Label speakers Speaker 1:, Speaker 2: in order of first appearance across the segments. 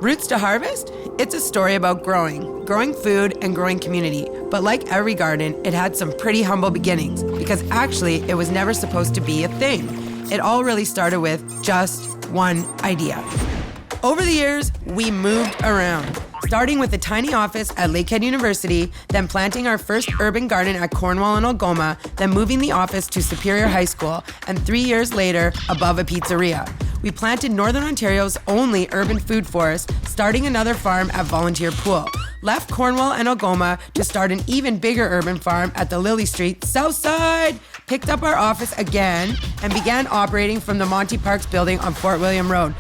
Speaker 1: Roots to Harvest? It's a story about growing food and growing community. But like every garden, it had some pretty humble beginnings because actually it was never supposed to be a thing. It all really started with just one idea. Over the years, we moved around, starting with a tiny office at Lakehead University, then planting our first urban garden at Cornwall and Algoma, then moving the office to Superior High School, and 3 years later, above a pizzeria. We planted Northern Ontario's only urban food forest, starting another farm at Volunteer Pool, left Cornwall and Algoma to start an even bigger urban farm at the Lily Street South Side, picked up our office again, and began operating from the Monty Parks building on Fort William Road.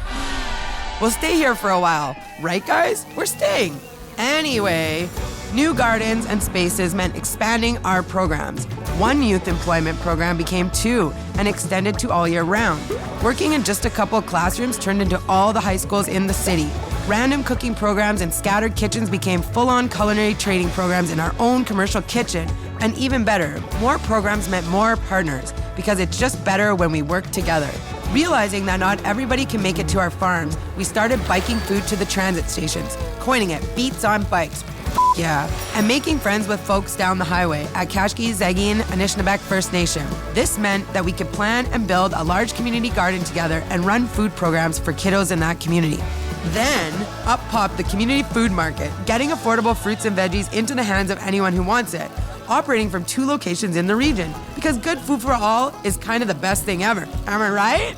Speaker 1: We'll stay here for a while, right guys? We're staying. Anyway, new gardens and spaces meant expanding our programs. One youth employment program became 2 and extended to all year round. Working in just a couple classrooms turned into all the high schools in the city. Random cooking programs and scattered kitchens became full-on culinary training programs in our own commercial kitchen. And even better, more programs meant more partners because it's just better when we work together. Realizing that not everybody can make it to our farms, we started biking food to the transit stations, coining it Beats on Bikes. Yeah, and making friends with folks down the highway at Kashki, Zagin, Anishinaabeg First Nation. This meant that we could plan and build a large community garden together and run food programs for kiddos in that community. Then, up popped the community food market, getting affordable fruits and veggies into the hands of anyone who wants it, operating from 2 locations in the region, because good food for all is kind of the best thing ever. Am I right?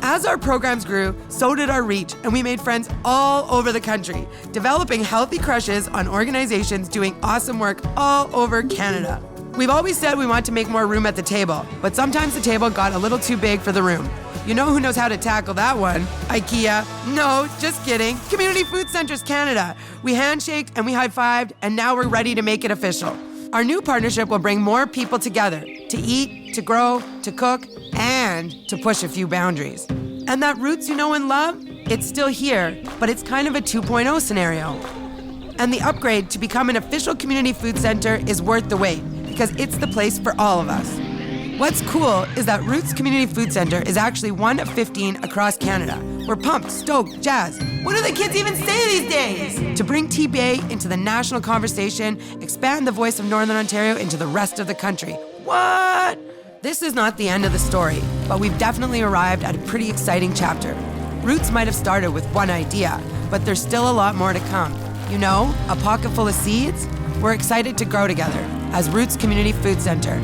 Speaker 1: As our programs grew, so did our reach, and we made friends all over the country, developing healthy crushes on organizations doing awesome work all over Canada. We've always said we want to make more room at the table, but sometimes the table got a little too big for the room. You know who knows how to tackle that one? IKEA. No, just kidding. Community Food Centers Canada. We handshaked and we high-fived, and now we're ready to make it official. Our new partnership will bring more people together to eat, to grow, to cook, and to push a few boundaries. And that Roots you know and love, it's still here, but it's kind of a 2.0 scenario. And the upgrade to become an official community food center is worth the wait because it's the place for all of us. What's cool is that Roots Community Food Center is actually one of 15 across Canada. We're pumped, stoked, jazzed. What do the kids even say these days? To bring TBA into the national conversation, expand the voice of Northern Ontario into the rest of the country. What? This is not the end of the story, but we've definitely arrived at a pretty exciting chapter. Roots might have started with one idea, but there's still a lot more to come. You know, a pocket full of seeds? We're excited to grow together as Roots Community Food Center.